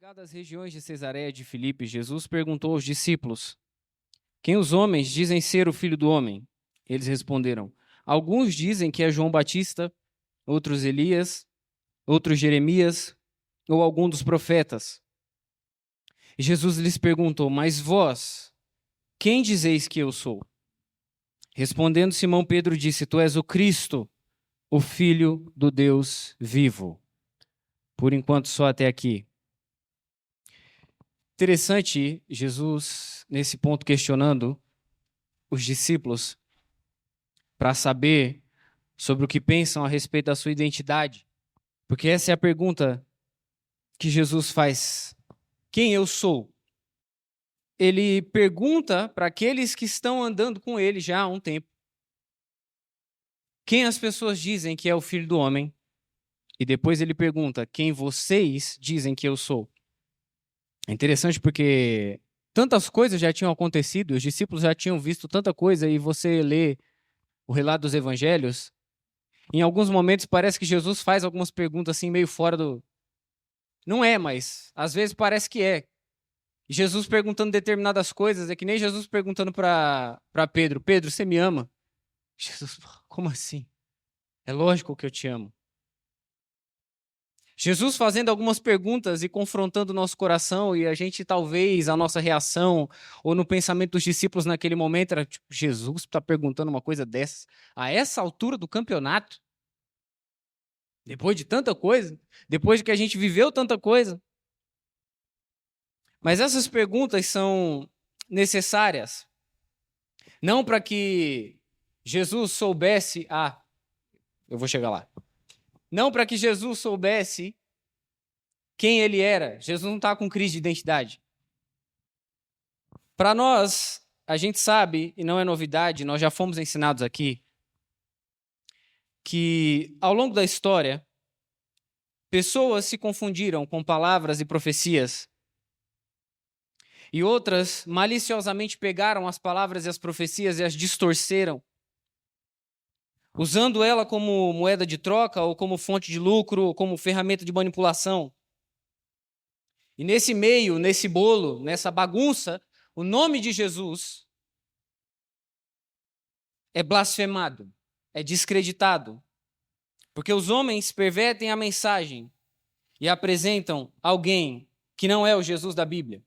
Chegado às regiões de Cesareia de Filipe, Jesus perguntou aos discípulos: Quem os homens dizem ser o Filho do Homem? Eles responderam: Alguns dizem que é João Batista, outros Elias, outros Jeremias ou algum dos profetas. E Jesus lhes perguntou: Mas vós, quem dizeis que eu sou? Respondendo Simão Pedro disse: Tu és o Cristo, o Filho do Deus vivo. Por enquanto, só até aqui. Interessante Jesus, nesse ponto, questionando os discípulos para saber sobre o que pensam a respeito da sua identidade. Porque essa é a pergunta que Jesus faz. Quem eu sou? Ele pergunta para aqueles que estão andando com ele já há um tempo. Quem as pessoas dizem que é o Filho do Homem? E depois ele pergunta: quem vocês dizem que eu sou? É interessante porque tantas coisas já tinham acontecido, os discípulos já tinham visto tanta coisa, e você lê o relato dos evangelhos, em alguns momentos parece que Jesus faz algumas perguntas assim meio fora do... Não é, mas às vezes parece que é. Jesus perguntando determinadas coisas, é que nem Jesus perguntando para Pedro: Pedro, você me ama? Jesus, como assim? É lógico que eu te amo. Jesus fazendo algumas perguntas e confrontando o nosso coração, e a gente talvez, a nossa reação, ou no pensamento dos discípulos naquele momento, era tipo: Jesus está perguntando uma coisa dessas a essa altura do campeonato? Depois de tanta coisa? Depois de que a gente viveu tanta coisa? Mas essas perguntas são necessárias, não para que Jesus soubesse... eu vou chegar lá. Não para que Jesus soubesse quem ele era. Jesus não está com crise de identidade. Para nós, a gente sabe, e não é novidade, nós já fomos ensinados aqui, que ao longo da história, pessoas se confundiram com palavras e profecias, e outras maliciosamente pegaram as palavras e as profecias e as distorceram, usando ela como moeda de troca, ou como fonte de lucro, ou como ferramenta de manipulação. E nesse meio, nesse bolo, nessa bagunça, o nome de Jesus é blasfemado, é descreditado, porque os homens pervertem a mensagem e apresentam alguém que não é o Jesus da Bíblia.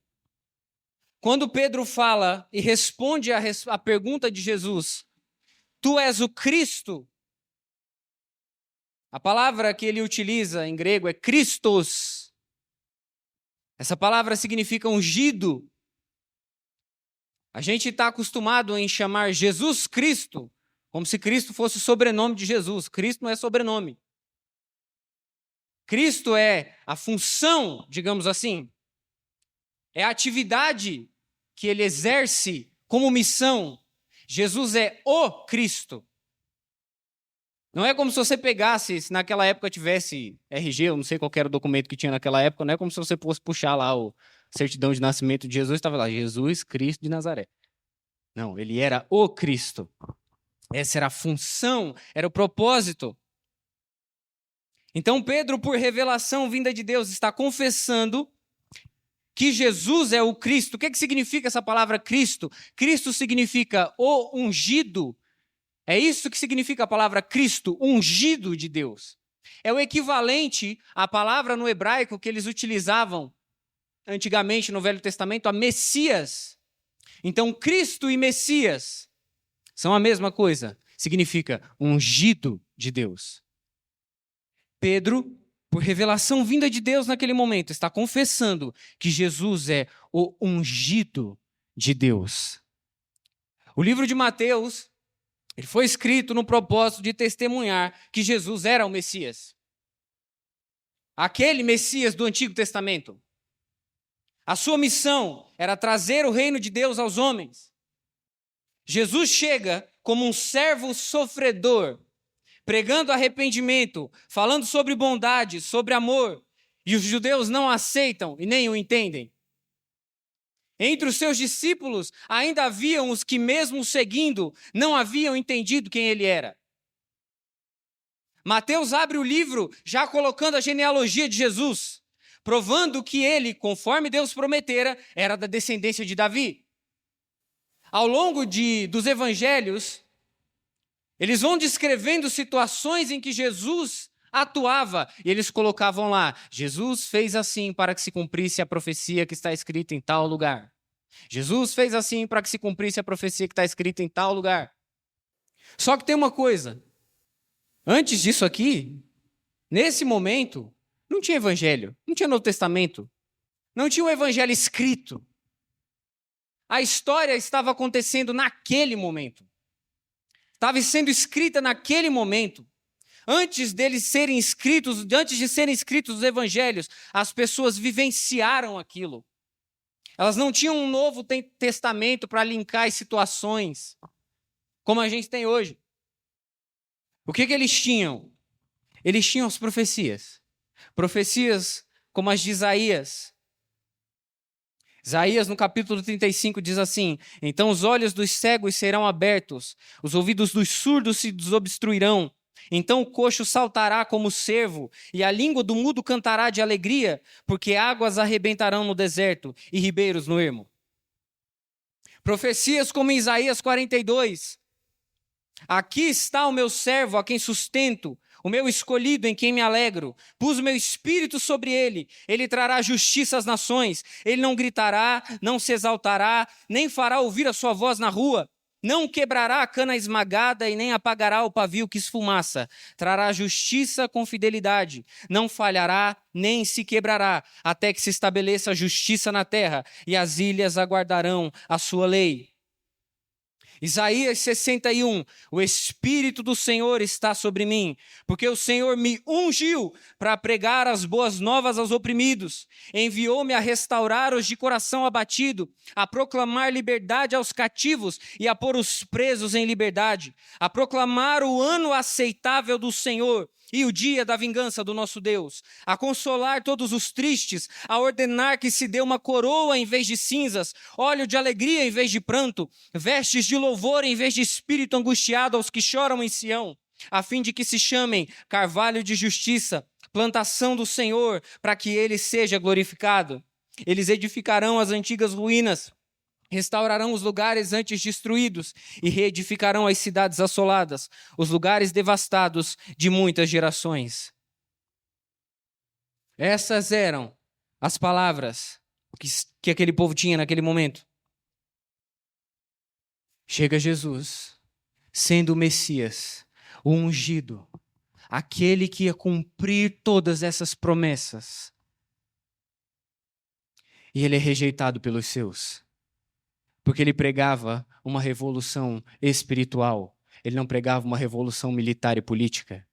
Quando Pedro fala e responde a pergunta de Jesus: Tu és o Cristo? A palavra que ele utiliza em grego é Christos. Essa palavra significa ungido. A gente está acostumado em chamar Jesus Cristo como se Cristo fosse o sobrenome de Jesus. Cristo não é sobrenome. Cristo é a função, digamos assim, é a atividade que ele exerce como missão. Jesus é o Cristo. Não é como se você pegasse, se naquela época tivesse RG, eu não sei qual era o documento que tinha naquela época, não é como se você fosse puxar lá o certidão de nascimento de Jesus, estava lá, Jesus Cristo de Nazaré. Não, ele era o Cristo. Essa era a função, era o propósito. Então Pedro, por revelação vinda de Deus, está confessando que Jesus é o Cristo. O que significa essa palavra Cristo? Cristo significa o ungido. É isso que significa a palavra Cristo, ungido de Deus. É o equivalente à palavra no hebraico que eles utilizavam antigamente no Velho Testamento, a Messias. Então, Cristo e Messias são a mesma coisa. Significa ungido de Deus. Pedro, por revelação vinda de Deus naquele momento, está confessando que Jesus é o ungido de Deus. O livro de Mateus, ele foi escrito no propósito de testemunhar que Jesus era o Messias. Aquele Messias do Antigo Testamento. A sua missão era trazer o reino de Deus aos homens. Jesus chega como um servo sofredor, pregando arrependimento, falando sobre bondade, sobre amor, e os judeus não aceitam e nem o entendem. Entre os seus discípulos ainda haviam os que, mesmo seguindo, não haviam entendido quem ele era. Mateus abre o livro já colocando a genealogia de Jesus, provando que ele, conforme Deus prometera, era da descendência de Davi. Ao longo dos evangelhos, eles vão descrevendo situações em que Jesus atuava, e eles colocavam lá: Jesus fez assim para que se cumprisse a profecia que está escrita em tal lugar. Jesus fez assim para que se cumprisse a profecia que está escrita em tal lugar. Só que tem uma coisa: antes disso aqui, nesse momento, não tinha evangelho, não tinha Novo Testamento, não tinha o evangelho escrito. A história estava acontecendo naquele momento. Estava sendo escrita naquele momento. Antes de serem escritos os evangelhos, as pessoas vivenciaram aquilo. Elas não tinham um Novo Testamento para linkar as situações, como a gente tem hoje. O que eles tinham? Eles tinham as profecias. Profecias como as de Isaías. Isaías, no capítulo 35, diz assim: então os olhos dos cegos serão abertos, os ouvidos dos surdos se desobstruirão. Então o coxo saltará como cervo, e a língua do mudo cantará de alegria, porque águas arrebentarão no deserto e ribeiros no ermo. Profecias como em Isaías 42. Aqui está o meu servo, a quem sustento, o meu escolhido, em quem me alegro. Pus o meu espírito sobre ele. Ele trará justiça às nações. Ele não gritará, não se exaltará, nem fará ouvir a sua voz na rua. Não quebrará a cana esmagada e nem apagará o pavio que esfumaça. Trará justiça com fidelidade. Não falhará, nem se quebrará, até que se estabeleça a justiça na terra, e as ilhas aguardarão a sua lei. Isaías 61, o Espírito do Senhor está sobre mim, porque o Senhor me ungiu para pregar as boas novas aos oprimidos, enviou-me a restaurar os de coração abatido, a proclamar liberdade aos cativos e a pôr os presos em liberdade, a proclamar o ano aceitável do Senhor e o dia da vingança do nosso Deus, a consolar todos os tristes, a ordenar que se dê uma coroa em vez de cinzas, óleo de alegria em vez de pranto, vestes de louvor em vez de espírito angustiado aos que choram em Sião, a fim de que se chamem carvalho de justiça, plantação do Senhor, para que ele seja glorificado. Eles edificarão as antigas ruínas, restaurarão os lugares antes destruídos e reedificarão as cidades assoladas, os lugares devastados de muitas gerações. Essas eram as palavras que aquele povo tinha naquele momento. Chega Jesus, sendo o Messias, o ungido, aquele que ia cumprir todas essas promessas. E ele é rejeitado pelos seus. Porque ele pregava uma revolução espiritual. Ele não pregava uma revolução militar e política.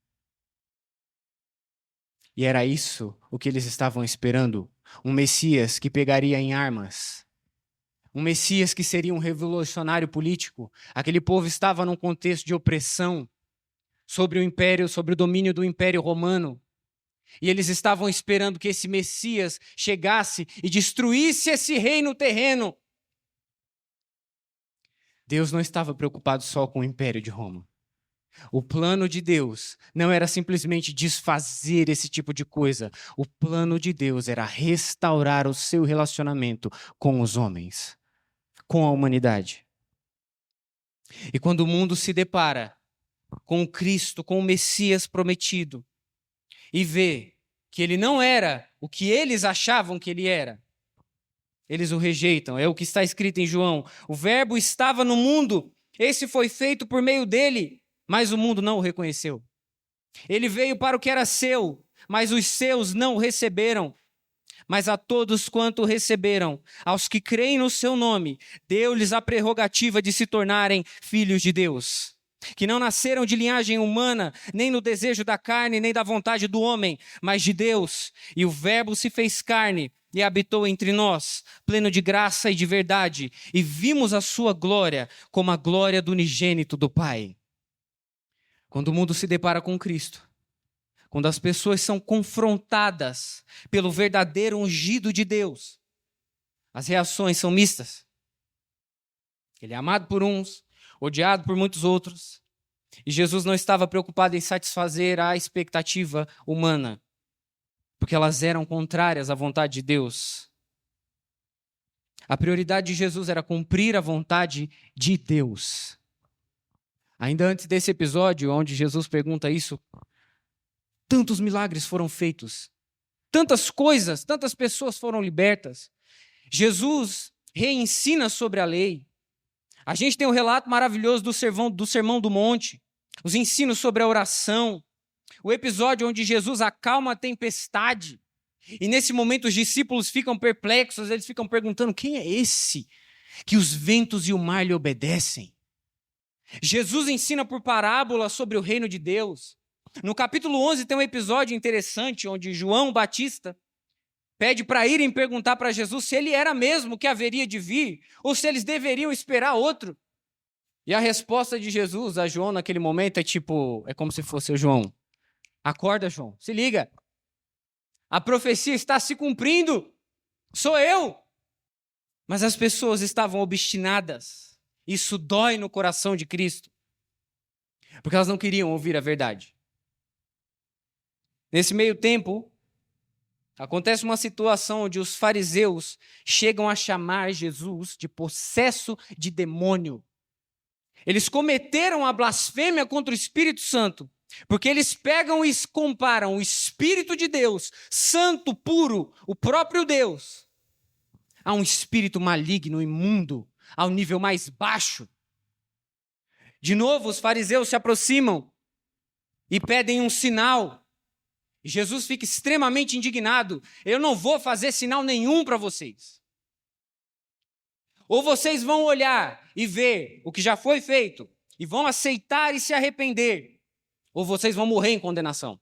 E era isso o que eles estavam esperando. Um Messias que pegaria em armas. Um Messias que seria um revolucionário político. Aquele povo estava num contexto de opressão sobre o império, sobre o domínio do Império Romano. E eles estavam esperando que esse Messias chegasse e destruísse esse reino terreno. Deus não estava preocupado só com o Império de Roma. O plano de Deus não era simplesmente desfazer esse tipo de coisa. O plano de Deus era restaurar o seu relacionamento com os homens, com a humanidade. E quando o mundo se depara com o Cristo, com o Messias prometido, e vê que ele não era o que eles achavam que ele era, eles o rejeitam. É o que está escrito em João. O verbo estava no mundo, esse foi feito por meio dele, mas o mundo não o reconheceu. Ele veio para o que era seu, mas os seus não o receberam. Mas a todos quanto receberam, aos que creem no seu nome, deu-lhes a prerrogativa de se tornarem filhos de Deus, que não nasceram de linhagem humana, nem no desejo da carne, nem da vontade do homem, mas de Deus. E o verbo se fez carne e habitou entre nós, pleno de graça e de verdade, e vimos a sua glória como a glória do unigênito do Pai. Quando o mundo se depara com Cristo, quando as pessoas são confrontadas pelo verdadeiro ungido de Deus, as reações são mistas. Ele é amado por uns, odiado por muitos outros, e Jesus não estava preocupado em satisfazer a expectativa humana. porque elas eram contrárias à vontade de Deus. A prioridade de Jesus era cumprir a vontade de Deus. Ainda antes desse episódio, onde Jesus pergunta isso, tantos milagres foram feitos, tantas coisas, tantas pessoas foram libertas. Jesus reensina sobre a lei. A gente tem um relato maravilhoso do Sermão do Monte, os ensinos sobre a oração, o episódio onde Jesus acalma a tempestade. E nesse momento os discípulos ficam perplexos, eles ficam perguntando: quem é esse que os ventos e o mar lhe obedecem? Jesus ensina por parábola sobre o reino de Deus. No capítulo 11 tem um episódio interessante onde João Batista pede para irem perguntar para Jesus se ele era mesmo que haveria de vir ou se eles deveriam esperar outro. E a resposta de Jesus a João naquele momento é como se fosse: o João, acorda, João, se liga. A profecia está se cumprindo. Sou eu. Mas as pessoas estavam obstinadas. Isso dói no coração de Cristo, porque elas não queriam ouvir a verdade. Nesse meio tempo, acontece uma situação onde os fariseus chegam a chamar Jesus de possesso de demônio. Eles cometeram a blasfêmia contra o Espírito Santo, porque eles pegam e comparam o Espírito de Deus, santo, puro, o próprio Deus, a um espírito maligno, imundo, ao nível mais baixo. De novo, os fariseus se aproximam e pedem um sinal. Jesus fica extremamente indignado. Eu não vou fazer sinal nenhum para vocês. Ou vocês vão olhar e ver o que já foi feito e vão aceitar e se arrepender, ou vocês vão morrer em condenação.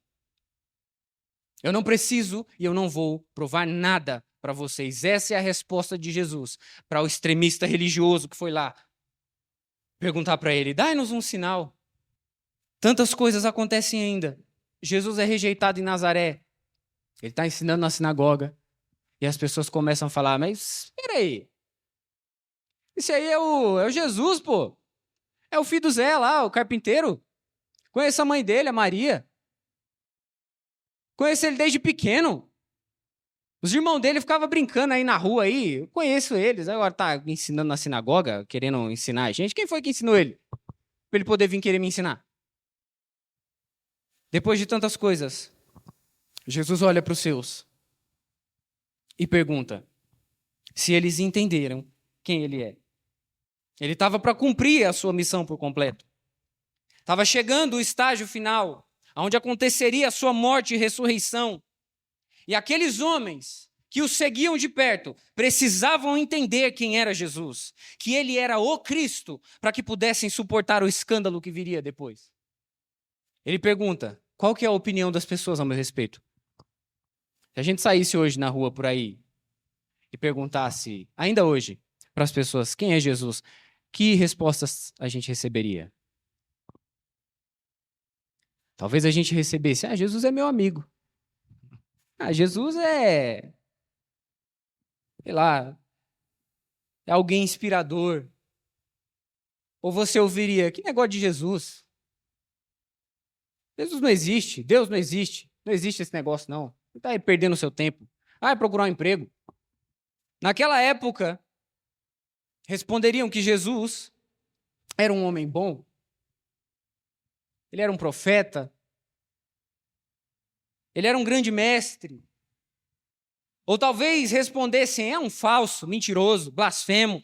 Eu não preciso e eu não vou provar nada para vocês. Essa é a resposta de Jesus para o extremista religioso que foi lá perguntar para ele: dai-nos um sinal. Tantas coisas acontecem ainda. Jesus é rejeitado em Nazaré. Ele está ensinando na sinagoga. E as pessoas começam a falar: mas espera aí. Esse aí é o Jesus, pô. É o filho do Zé lá, o carpinteiro. Conheço a mãe dele, a Maria. Conheço ele desde pequeno. Os irmãos dele ficavam brincando aí na rua aí. Eu conheço eles. Agora tá ensinando na sinagoga, querendo ensinar a gente. Quem foi que ensinou ele? Para ele poder vir querer me ensinar. Depois de tantas coisas, Jesus olha para os seus e pergunta se eles entenderam quem ele é. Ele estava para cumprir a sua missão por completo. Estava chegando o estágio final, onde aconteceria a sua morte e ressurreição. E aqueles homens que o seguiam de perto precisavam entender quem era Jesus, que ele era o Cristo, para que pudessem suportar o escândalo que viria depois. Ele pergunta: qual que é a opinião das pessoas a meu respeito? Se a gente saísse hoje na rua por aí e perguntasse, ainda hoje, para as pessoas quem é Jesus, que respostas a gente receberia? Talvez a gente recebesse: Jesus é meu amigo. Jesus é, sei lá, é alguém inspirador. Ou você ouviria: que negócio de Jesus? Jesus não existe, Deus não existe. Não existe esse negócio, não. Você está aí perdendo o seu tempo. É procurar um emprego. Naquela época, responderiam que Jesus era um homem bom. Ele era um profeta. Ele era um grande mestre. Ou talvez respondessem: é um falso, mentiroso, blasfemo.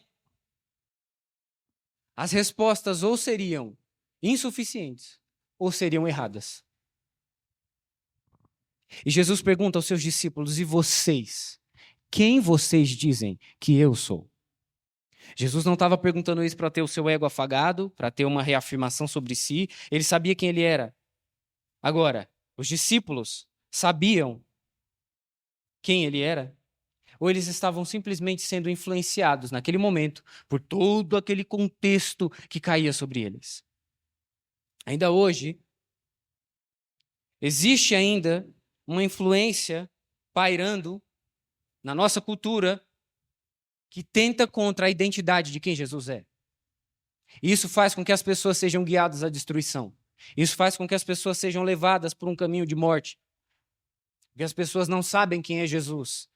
As respostas ou seriam insuficientes ou seriam erradas. E Jesus pergunta aos seus discípulos: e vocês? Quem vocês dizem que eu sou? Jesus não estava perguntando isso para ter o seu ego afagado, para ter uma reafirmação sobre si. Ele sabia quem ele era. Agora, os discípulos sabiam quem ele era? Ou eles estavam simplesmente sendo influenciados naquele momento por todo aquele contexto que caía sobre eles? Ainda hoje, existe ainda uma influência pairando na nossa cultura que tenta contra a identidade de quem Jesus é. E isso faz com que as pessoas sejam guiadas à destruição. Isso faz com que as pessoas sejam levadas por um caminho de morte. Porque as pessoas não sabem quem é Jesus.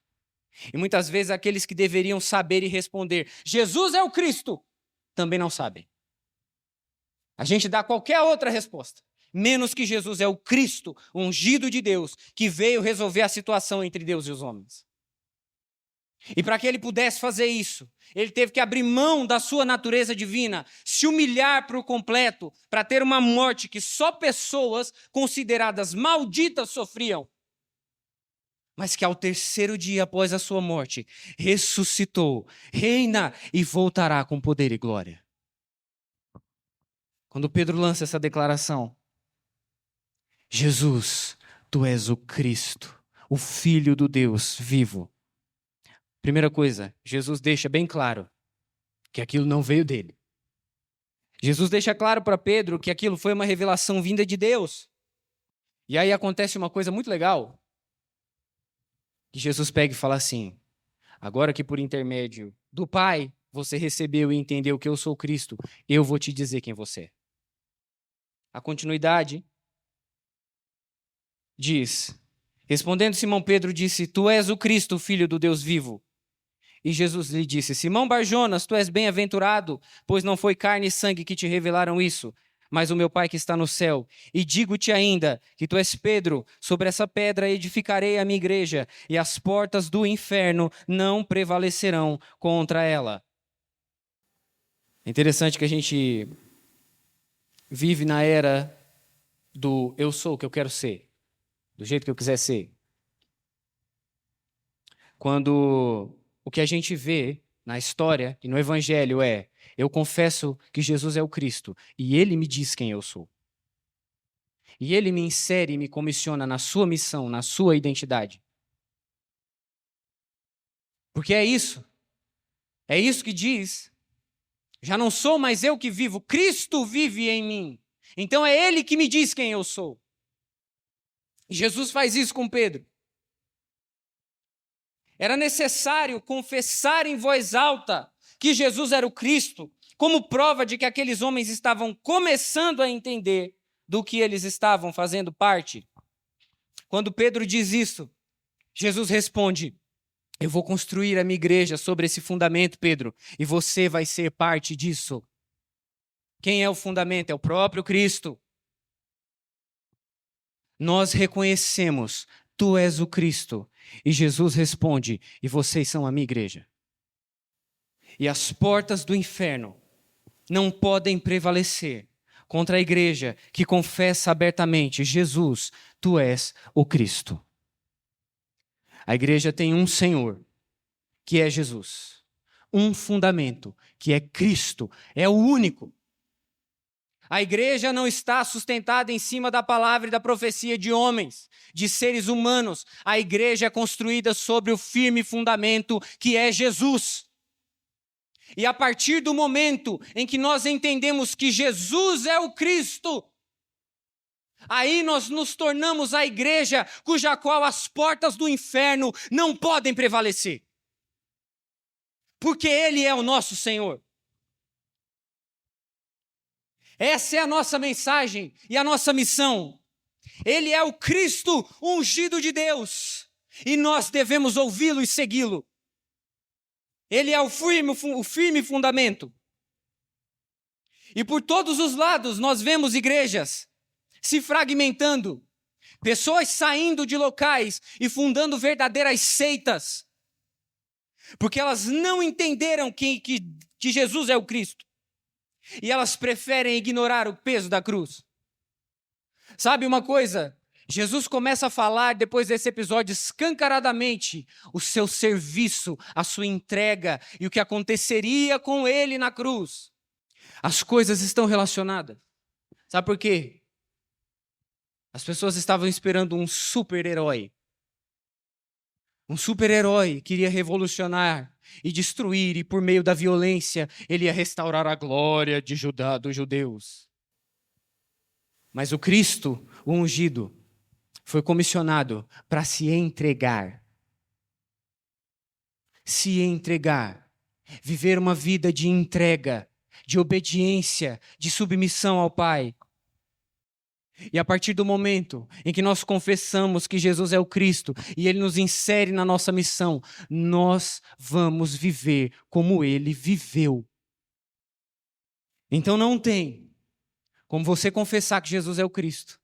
E muitas vezes aqueles que deveriam saber e responder, Jesus é o Cristo, também não sabem. A gente dá qualquer outra resposta, menos que Jesus é o Cristo, o ungido de Deus, que veio resolver a situação entre Deus e os homens. E para que ele pudesse fazer isso, ele teve que abrir mão da sua natureza divina, se humilhar por completo, para ter uma morte que só pessoas consideradas malditas sofriam. Mas que ao terceiro dia após a sua morte, ressuscitou, reina e voltará com poder e glória. Quando Pedro lança essa declaração, Jesus, tu és o Cristo, o Filho do Deus vivo. Primeira coisa, Jesus deixa bem claro que aquilo não veio dele. Jesus deixa claro para Pedro que aquilo foi uma revelação vinda de Deus. E aí acontece uma coisa muito legal, que Jesus pega e fala assim, agora que por intermédio do Pai você recebeu e entendeu que eu sou Cristo, eu vou te dizer quem você é. A continuidade diz, respondendo Simão Pedro disse, tu és o Cristo, o Filho do Deus vivo. E Jesus lhe disse, Simão Barjonas, tu és bem-aventurado, pois não foi carne e sangue que te revelaram isso, mas o meu Pai que está no céu. E digo-te ainda que tu és Pedro, sobre essa pedra edificarei a minha igreja, e as portas do inferno não prevalecerão contra ela. É interessante que a gente vive na era do eu sou o que eu quero ser, do jeito que eu quiser ser. Quando o que a gente vê na história e no evangelho é, eu confesso que Jesus é o Cristo e ele me diz quem eu sou. E ele me insere e me comissiona na sua missão, na sua identidade. Porque é isso que diz, já não sou mais eu que vivo, Cristo vive em mim. Então é ele que me diz quem eu sou. E Jesus faz isso com Pedro. Era necessário confessar em voz alta que Jesus era o Cristo, como prova de que aqueles homens estavam começando a entender do que eles estavam fazendo parte. Quando Pedro diz isso, Jesus responde, eu vou construir a minha igreja sobre esse fundamento, Pedro, e você vai ser parte disso. Quem é o fundamento? É o próprio Cristo. Nós reconhecemos, tu és o Cristo. E Jesus responde, e vocês são a minha igreja. E as portas do inferno não podem prevalecer contra a igreja que confessa abertamente, Jesus, tu és o Cristo. A igreja tem um Senhor, que é Jesus. Um fundamento, que é Cristo, é o único. A igreja não está sustentada em cima da palavra e da profecia de homens, de seres humanos. A igreja é construída sobre o firme fundamento que é Jesus. E a partir do momento em que nós entendemos que Jesus é o Cristo, aí nós nos tornamos a igreja cuja qual as portas do inferno não podem prevalecer. Porque Ele é o nosso Senhor. Essa é a nossa mensagem e a nossa missão. Ele é o Cristo ungido de Deus e nós devemos ouvi-lo e segui-lo. Ele é o firme fundamento. E por todos os lados nós vemos igrejas se fragmentando, pessoas saindo de locais e fundando verdadeiras seitas, porque elas não entenderam que Jesus é o Cristo. E elas preferem ignorar o peso da cruz. Sabe uma coisa? Jesus começa a falar, depois desse episódio, escancaradamente, o seu serviço, a sua entrega e o que aconteceria com ele na cruz. As coisas estão relacionadas. Sabe por quê? As pessoas estavam esperando um super-herói. Um super-herói que iria revolucionar e destruir, e por meio da violência, ele ia restaurar a glória de Judá, dos judeus. Mas o Cristo, o ungido, foi comissionado para se entregar. Se entregar. Viver uma vida de entrega, de obediência, de submissão ao Pai. E a partir do momento em que nós confessamos que Jesus é o Cristo e Ele nos insere na nossa missão, nós vamos viver como Ele viveu. Então não tem como você confessar que Jesus é o Cristo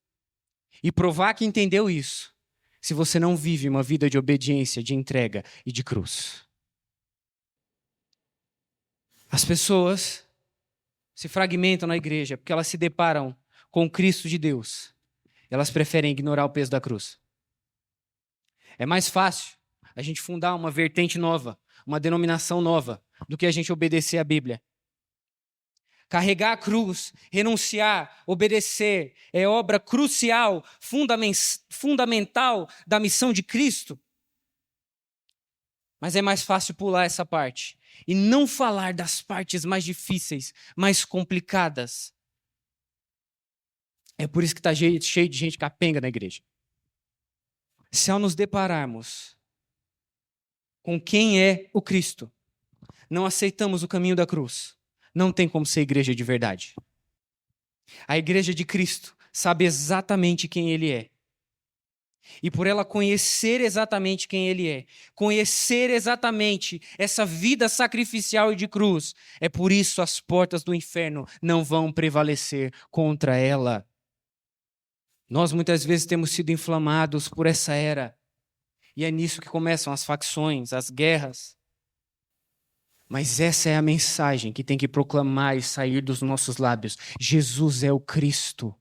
e provar que entendeu isso, se você não vive uma vida de obediência, de entrega e de cruz. As pessoas se fragmentam na igreja porque elas se deparam com o Cristo de Deus. Elas preferem ignorar o peso da cruz. É mais fácil a gente fundar uma vertente nova, uma denominação nova, do que a gente obedecer à Bíblia. Carregar a cruz, renunciar, obedecer, é obra crucial, fundamental da missão de Cristo. Mas é mais fácil pular essa parte e não falar das partes mais difíceis, mais complicadas. É por isso que está cheio de gente capenga na igreja. Se ao nos depararmos com quem é o Cristo, não aceitamos o caminho da cruz, não tem como ser igreja de verdade. A igreja de Cristo sabe exatamente quem Ele é. E por ela conhecer exatamente quem Ele é, conhecer exatamente essa vida sacrificial e de cruz, é por isso as portas do inferno não vão prevalecer contra ela. Nós muitas vezes temos sido inflamados por essa era. E é nisso que começam as facções, as guerras. Mas essa é a mensagem que tem que proclamar e sair dos nossos lábios. Jesus é o Cristo.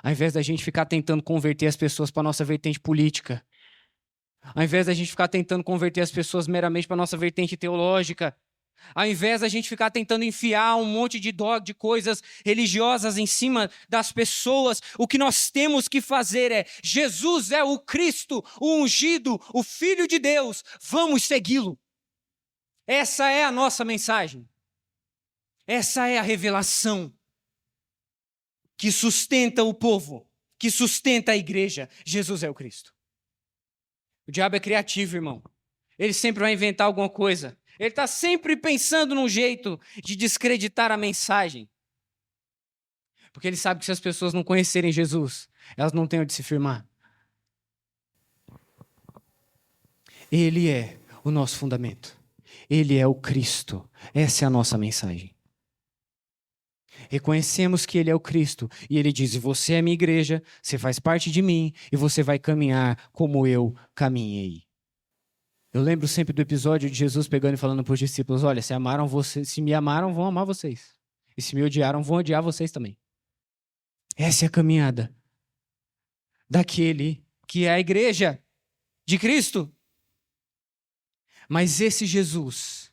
Ao invés da gente ficar tentando converter as pessoas para a nossa vertente política. Ao invés da gente ficar tentando converter as pessoas meramente para a nossa vertente teológica. Ao invés da gente ficar tentando enfiar um monte de coisas religiosas em cima das pessoas, o que nós temos que fazer é: Jesus é o Cristo, o ungido, o Filho de Deus, vamos segui-lo. Essa é a nossa mensagem. Essa é a revelação que sustenta o povo, que sustenta a igreja. Jesus é o Cristo. O diabo é criativo, irmão. Ele sempre vai inventar alguma coisa. Ele está sempre pensando num jeito de descreditar a mensagem. Porque ele sabe que se as pessoas não conhecerem Jesus, elas não têm onde se firmar. Ele é o nosso fundamento. Ele é o Cristo. Essa é a nossa mensagem. Reconhecemos que Ele é o Cristo. E Ele diz: você é minha igreja, você faz parte de mim e você vai caminhar como eu caminhei. Eu lembro sempre do episódio de Jesus pegando e falando para os discípulos: olha, se me amaram, vão amar vocês. E se me odiaram, vão odiar vocês também. Essa é a caminhada daquele que é a igreja de Cristo. Mas esse Jesus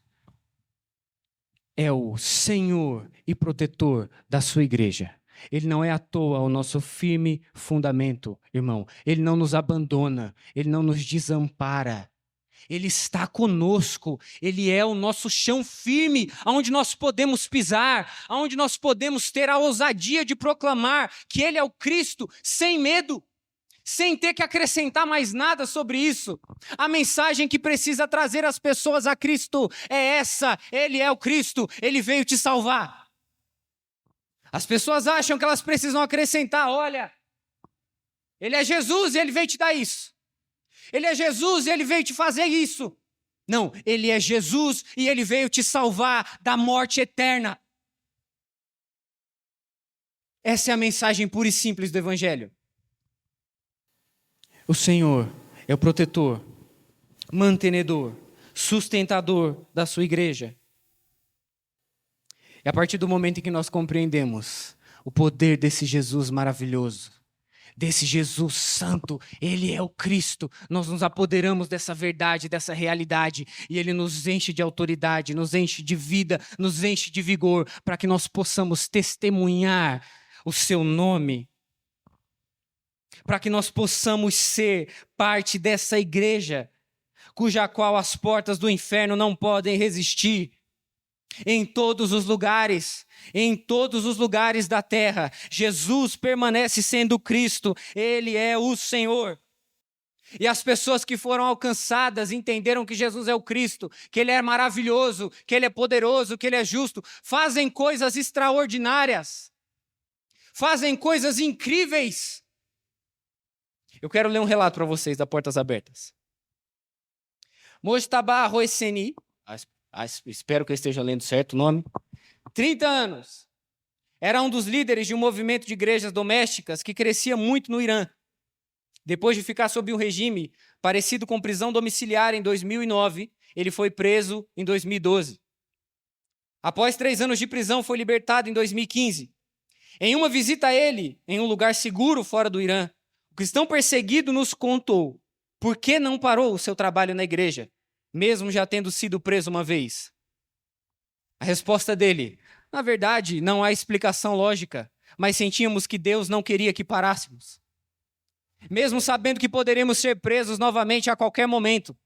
é o Senhor e protetor da sua igreja. Ele não é à toa o nosso firme fundamento, irmão. Ele não nos abandona, Ele não nos desampara. Ele está conosco, Ele é o nosso chão firme, onde nós podemos pisar, onde nós podemos ter a ousadia de proclamar que Ele é o Cristo, sem medo, sem ter que acrescentar mais nada sobre isso. A mensagem que precisa trazer as pessoas a Cristo é essa: Ele é o Cristo, Ele veio te salvar. As pessoas acham que elas precisam acrescentar: olha, Ele é Jesus e Ele veio te dar isso. Ele é Jesus e Ele veio te fazer isso. Não, Ele é Jesus e Ele veio te salvar da morte eterna. Essa é a mensagem pura e simples do Evangelho. O Senhor é o protetor, mantenedor, sustentador da sua igreja. E a partir do momento em que nós compreendemos o poder desse Jesus maravilhoso, desse Jesus santo, Ele é o Cristo, nós nos apoderamos dessa verdade, dessa realidade, e Ele nos enche de autoridade, nos enche de vida, nos enche de vigor, para que nós possamos testemunhar o Seu nome, para que nós possamos ser parte dessa igreja, cuja qual as portas do inferno não podem resistir. Em todos os lugares da terra, Jesus permanece sendo Cristo, Ele é o Senhor. E as pessoas que foram alcançadas entenderam que Jesus é o Cristo, que Ele é maravilhoso, que Ele é poderoso, que Ele é justo, fazem coisas extraordinárias. fazem coisas incríveis. Eu quero ler um relato para vocês da Portas Abertas. Mojtaba Roesseni, espero que eu esteja lendo certo o nome, 30 anos. Era um dos líderes de um movimento de igrejas domésticas que crescia muito no Irã. Depois de ficar sob um regime parecido com prisão domiciliar em 2009, ele foi preso em 2012. Após 3 anos de prisão, foi libertado em 2015. Em uma visita a ele, em um lugar seguro fora do Irã, o cristão perseguido nos contou por que não parou o seu trabalho na igreja, mesmo já tendo sido preso uma vez. A resposta dele: na verdade, não há explicação lógica, mas sentíamos que Deus não queria que parássemos. Mesmo sabendo que poderíamos ser presos novamente a qualquer momento.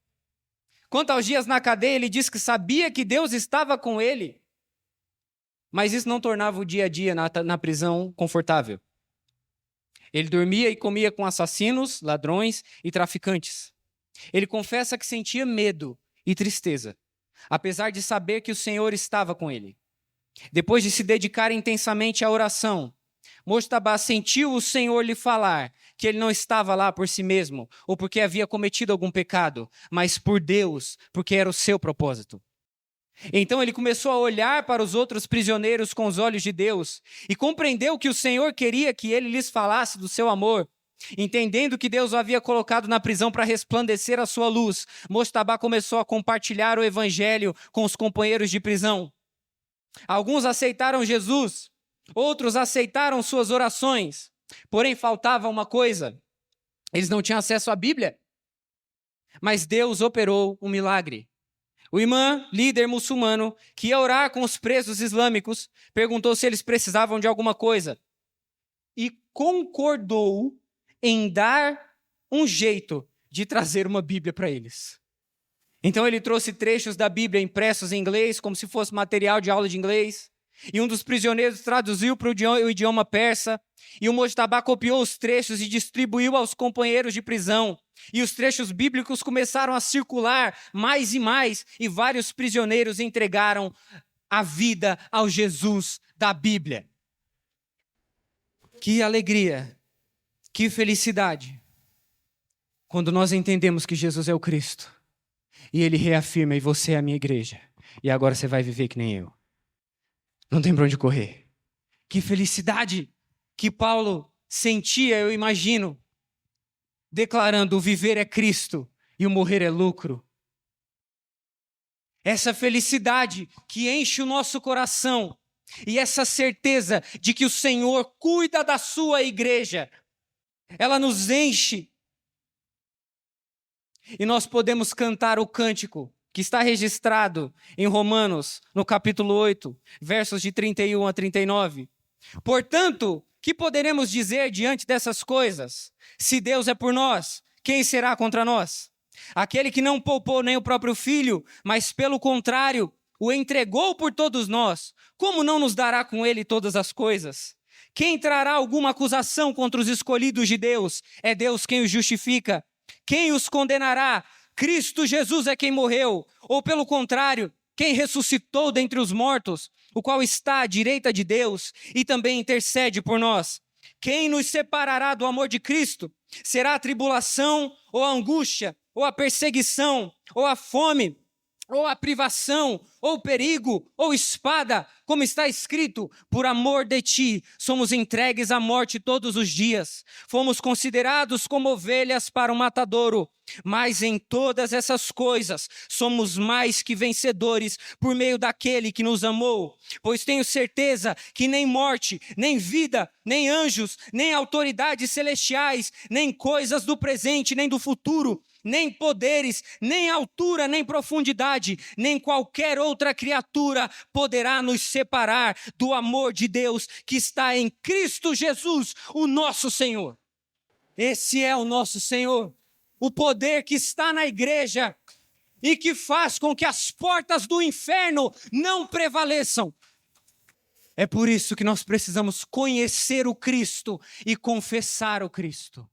Quanto aos dias na cadeia, ele disse que sabia que Deus estava com ele, mas isso não tornava o dia a dia na prisão confortável. Ele dormia e comia com assassinos, ladrões e traficantes. Ele confessa que sentia medo e tristeza, apesar de saber que o Senhor estava com ele. Depois de se dedicar intensamente à oração, Mojtaba sentiu o Senhor lhe falar que ele não estava lá por si mesmo ou porque havia cometido algum pecado, mas por Deus, porque era o seu propósito. Então ele começou a olhar para os outros prisioneiros com os olhos de Deus e compreendeu que o Senhor queria que ele lhes falasse do seu amor. Entendendo que Deus o havia colocado na prisão para resplandecer a sua luz, Mojtaba começou a compartilhar o evangelho com os companheiros de prisão. Alguns aceitaram Jesus, outros aceitaram suas orações, porém faltava uma coisa: eles não tinham acesso à Bíblia. Mas Deus operou um milagre. O imã, líder muçulmano, que ia orar com os presos islâmicos, perguntou se eles precisavam de alguma coisa e concordou em dar um jeito de trazer uma Bíblia para eles. Então ele trouxe trechos da Bíblia impressos em inglês, como se fosse material de aula de inglês, e um dos prisioneiros traduziu para o idioma persa, e o Mojtaba copiou os trechos e distribuiu aos companheiros de prisão. E os trechos bíblicos começaram a circular mais e vários prisioneiros entregaram a vida ao Jesus da Bíblia. Que alegria, que felicidade, quando nós entendemos que Jesus é o Cristo. E ele reafirma: e você é a minha igreja. E agora você vai viver que nem eu. Não tem para onde correr. Que felicidade que Paulo sentia, eu imagino, declarando: o viver é Cristo e o morrer é lucro. Essa felicidade que enche o nosso coração e essa certeza de que o Senhor cuida da sua igreja, ela nos enche. E nós podemos cantar o cântico que está registrado em Romanos, no capítulo 8, versos de 31 a 39. Portanto, que poderemos dizer diante dessas coisas? Se Deus é por nós, quem será contra nós? Aquele que não poupou nem o próprio filho, mas pelo contrário, o entregou por todos nós, como não nos dará com ele todas as coisas? Quem trará alguma acusação contra os escolhidos de Deus? É Deus quem os justifica. Quem os condenará? Cristo Jesus é quem morreu. Ou pelo contrário, quem ressuscitou dentre os mortos, o qual está à direita de Deus e também intercede por nós. Quem nos separará do amor de Cristo? Será a tribulação, ou a angústia, ou a perseguição, ou a fome, ou a privação, ou perigo, ou espada, como está escrito: por amor de ti, somos entregues à morte todos os dias. Fomos considerados como ovelhas para o matadouro. Mas em todas essas coisas, somos mais que vencedores por meio daquele que nos amou. Pois tenho certeza que nem morte, nem vida, nem anjos, nem autoridades celestiais, nem coisas do presente, nem do futuro, nem poderes, nem altura, nem profundidade, nem qualquer outra criatura poderá nos separar do amor de Deus que está em Cristo Jesus, o nosso Senhor. Esse é o nosso Senhor, o poder que está na igreja e que faz com que as portas do inferno não prevaleçam. É por isso que nós precisamos conhecer o Cristo e confessar o Cristo.